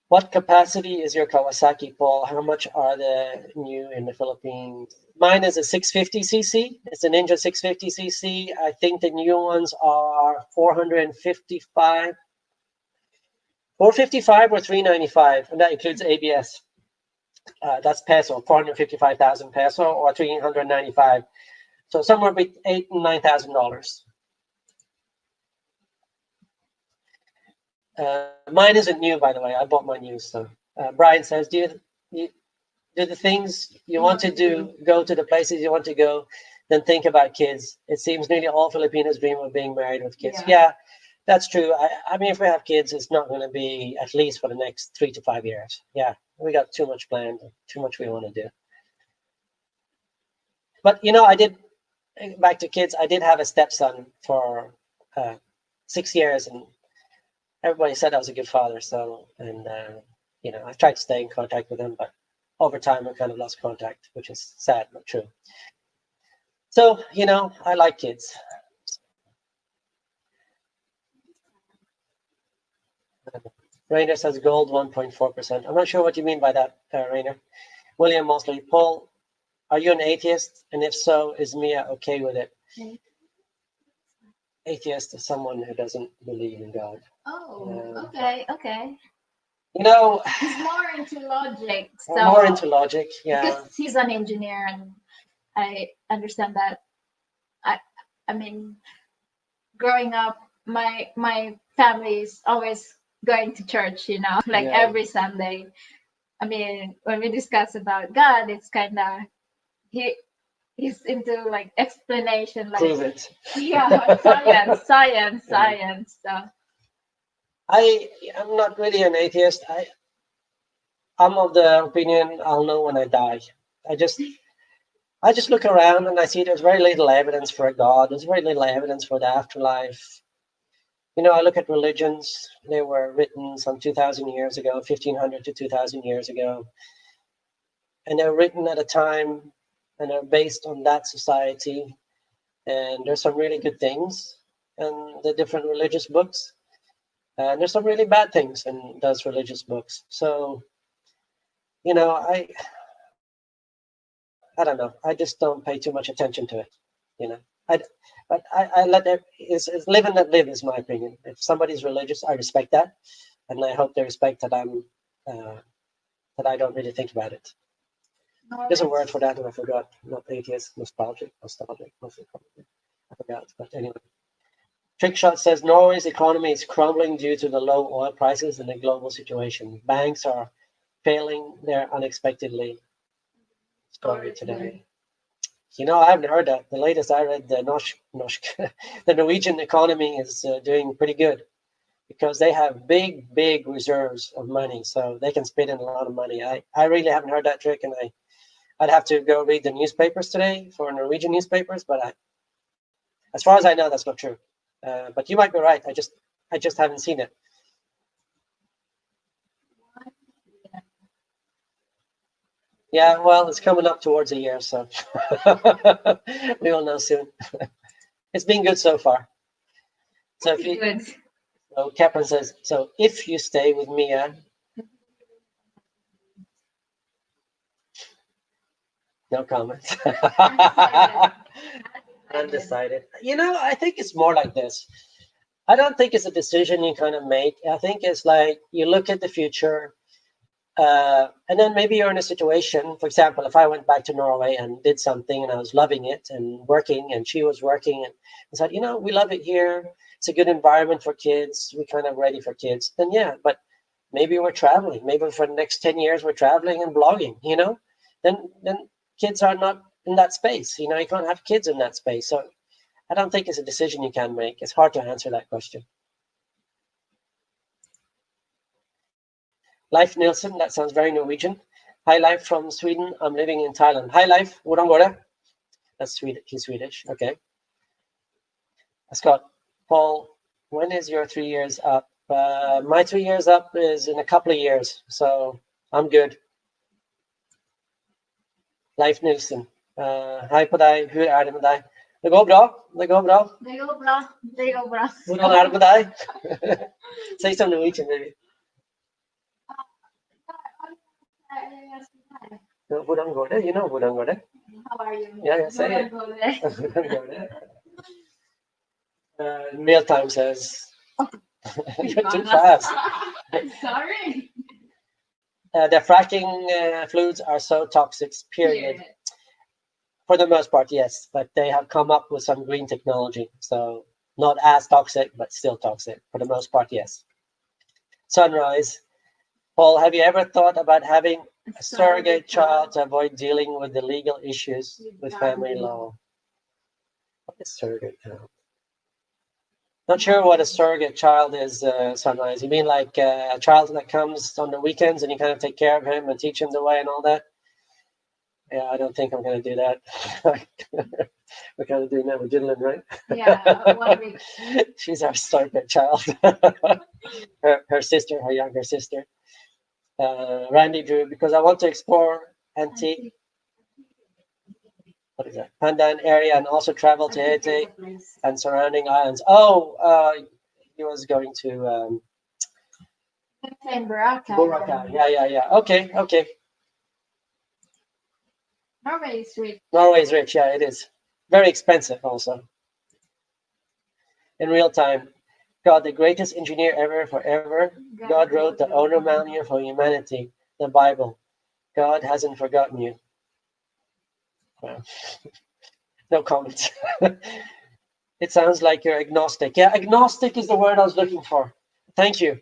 What capacity is your Kawasaki, Paul? How much are the new in the Philippines? Mine is a 650cc. It's a Ninja 650cc. I think the new ones are 455. 455 or 395, and that includes ABS. That's peso, 455,000 peso or 395. So somewhere between $8,000 and $9,000. Mine isn't new, by the way. I bought mine used. So Brian says, do the things you want to do, go to the places you want to go, then think about kids. It seems nearly all Filipinos dream of being married with kids. Yeah, that's true. I mean, if we have kids, it's not going to be at least for the next 3 to 5 years. Yeah, we got too much planned, too much we want to do. But I did, back to kids, I did have a stepson for 6 years, and everybody said I was a good father. So, and I tried to stay in contact with him, but over time I kind of lost contact, which is sad but true. So, I like kids. Rainer says gold 1.4%. I'm not sure what you mean by that, Rainer. William Mosley, Paul, are you an atheist? And if so, is Mia okay with it? atheist is someone who doesn't believe in God. Oh, okay. You know, He's more into logic, we're so more into logic. Yeah. because he's an engineer, and I understand that. I mean, growing up, my family is always going to church, like Yeah. every Sunday. I mean, when we discuss about God, it's kind of he's into like explanation, like Prove it. yeah, science. So I'm not really an atheist. I'm of the opinion I'll know when I die. I just look around and I see there's very little evidence for a God. There's very little evidence for the afterlife. I look at religions. They were written some 2,000 years ago, 1,500 to 2,000 years ago. And they're written at a time and are based on that society. And there's some really good things in the different religious books. And there's some really bad things in those religious books. So, I don't know. I just don't pay too much attention to it. I let it. It's live and let live is my opinion. If somebody's religious, I respect that, and I hope they respect that that I don't really think about it. There's a word for that, and I forgot. Not atheist, nostalgic. I forgot, but anyway. Trickshot says Norway's economy is crumbling due to the low oil prices and the global situation. Banks are failing there unexpectedly. Story today. I haven't heard that. The latest I read, the the Norwegian economy is doing pretty good because they have big reserves of money, so they can spit in a lot of money. I really haven't heard that trick, and I'd have to go read the newspapers today for Norwegian newspapers, but as far as I know, that's not true. But you might be right. I just haven't seen it. Yeah, well, it's coming up towards a year, so we will know soon. It's been good so far. So so Capron says, so if you stay with Mia, no comments. Undecided. I think it's more like this. I don't think it's a decision you kind of make. I think it's like you look at the future. And then maybe you're in a situation, for example, if I went back to Norway and did something and I was loving it and working and she was working and said, we love it here. It's a good environment for kids. We're kind of ready for kids. Then yeah, but maybe we're traveling. Maybe for the next 10 years we're traveling and blogging, then kids are not in that space. You can't have kids in that space. So I don't think it's a decision you can make. It's hard to answer that question. Life Nielsen, that sounds very Norwegian. Hi, Life from Sweden. I'm living in Thailand. Hi, Life. Hvordan går det? That's Swedish. He's Swedish. Okay. Scott, Paul, when is your 3 years up? My 3 years up is in a couple of years, so I'm good. Life Nielsen. Hei på deg. Hur er det med deg? Det går bra. Det går bra. Det går bra. Det går bra. Hvordan er det med deg? Say some Norwegian, maybe. Hvordan går det? Hvordan går det? How are you? Yeah, say it. Hvordan går det? Real time says you're too fast. Sorry. The fracking fluids are so toxic, period. For the most part, yes, but they have come up with some green technology, so not as toxic, but still toxic. For the most part, yes. Sunrise. Paul, have you ever thought about having a surrogate child to avoid dealing with the legal issues with family law? What is surrogate child? Not sure what a surrogate child is, Sunrise. You mean like a child that comes on the weekends and you kind of take care of him and teach him the way and all that? Yeah, I don't think I'm going to do that. We're kind of doing that with Dylan, right? Yeah, 1 week. She's our surrogate child. her sister, her younger sister. Randy Drew, because I want to explore Antique. What is that? Pandan area and also travel to Haiti and surrounding islands. Oh, he was going to Boracay. Yeah. Okay. Norway is rich. Norway is rich, yeah, it is. Very expensive also. in real time. God, the greatest engineer ever, forever. God wrote the owner manual for humanity, the Bible. God hasn't forgotten you. Well, no comments. It sounds like you're agnostic. Yeah, agnostic is the word I was looking for. Thank you.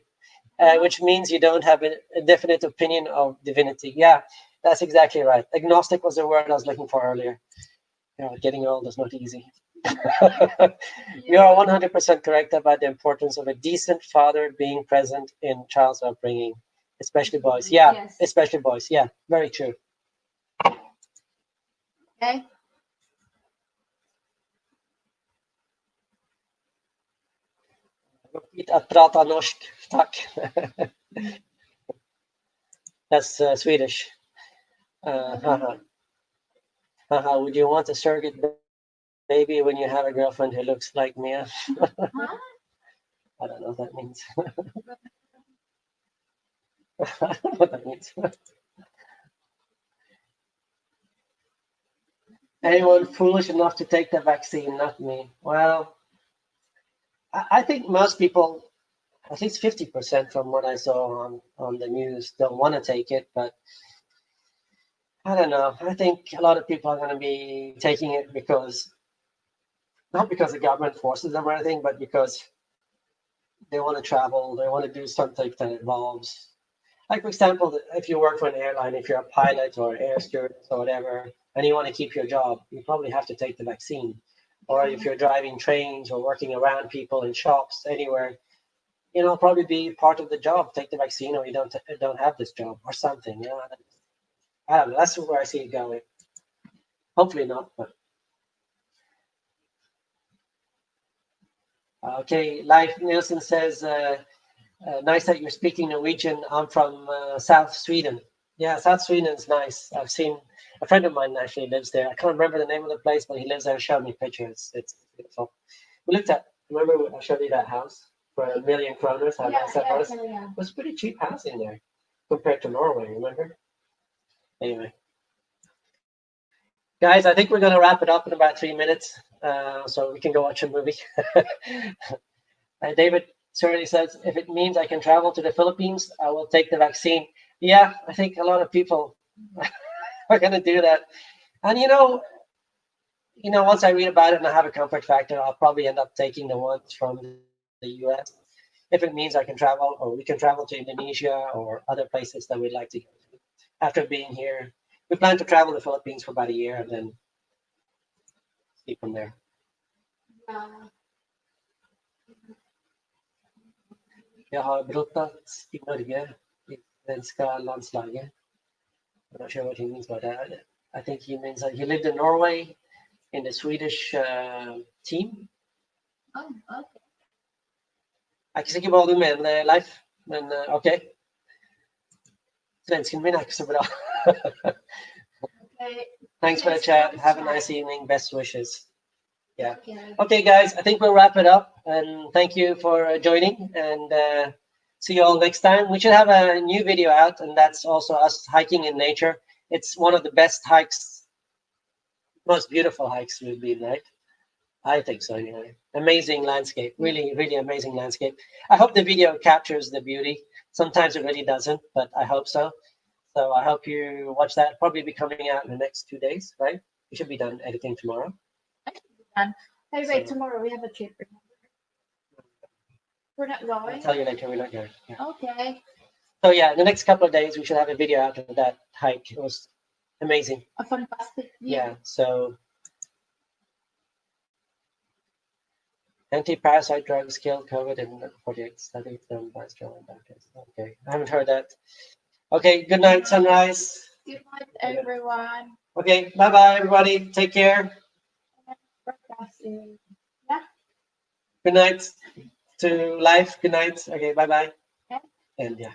Which means you don't have a definite opinion of divinity. Yeah, that's exactly right. Agnostic was the word I was looking for earlier. Getting old is not easy. You are 100% correct about the importance of a decent father being present in child's upbringing, especially boys. Yeah, Yes. especially boys. Yeah, very true. Okay. Att prata norsk. Tack. That's Swedish. Haha. Haha. Would you want a surrogate baby when you have a girlfriend who looks like Mia? Huh? I don't know what that means. I don't know what that means. Anyone foolish enough to take the vaccine? Not me. Well, I think most people, at least 50% from what I saw on the news, don't want to take it. But I don't know. I think a lot of people are going to be taking it because, not because the government forces them or anything, but because they want to travel, they want to do something that involves, like for example, if you work for an airline, if you're a pilot or air stewardess or whatever, and you want to keep your job, you probably have to take the vaccine. Or if you're driving trains or working around people in shops, anywhere, probably be part of the job. Take the vaccine, or you don't have this job, or something. I don't know. That's where I see it going. Hopefully not, but okay. Life Nielsen says, nice that you're speaking Norwegian. I'm from South Sweden. Yeah, South Sweden is nice. I've seen a friend of mine actually lives there. I can't remember the name of the place, but he lives there. Showed me pictures. It's beautiful. We looked at. Remember I showed you that house for 1 million kroners? How nice that was. Yeah. It was pretty cheap housing there compared to Norway. Remember? Anyway, guys, I think we're going to wrap it up in about 3 minutes, so we can go watch a movie. David certainly says, if it means I can travel to the Philippines, I will take the vaccine. Yeah, I think a lot of people are going to do that. And once I read about it and I have a comfort factor, I'll probably end up taking the ones from the US. If it means I can travel, or we can travel to Indonesia or other places that we'd like to go to. After being here, we plan to travel to the Philippines for about a year and then see from there. Jag har brottats i Norge i svenska landslaget. I'm not sure what he means by that. I think he means that he lived in Norway in the Swedish team. Oh, okay. Jeg er ikke sikker på hva du mener, Leif, men OK. Svensken min er ikke så bra. Okay. Thanks for the chat. Have a nice evening. Best wishes. Yeah. Okay. Okay, guys, I think we'll wrap it up. And thank you for joining. And see you all next time. We should have a new video out, and that's also us hiking in nature. It's one of the best hikes, most beautiful hikes we've been, right? I think so, anyway. Amazing landscape. Really, really amazing landscape. I hope the video captures the beauty. Sometimes it really doesn't, but I hope so. So I hope you watch that. Probably be coming out in the next 2 days, right? We should be done editing tomorrow. Hey, wait, So- tomorrow we have a trip. We're not I'll going? tell you later. We're not going. Yeah. Okay. So yeah, in the next couple of days, we should have a video out of that hike. It was amazing. A fantastic view. Yeah. So anti-parasite drugs kill COVID in 48 studies done by Australian doctors. Okay, I haven't heard that. Okay, good night, Sunrise. Good night, everyone. Okay, bye-bye, everybody. Take care. Broadcasting. Good night to life. Good night. Okay, bye-bye. Yeah. And yeah.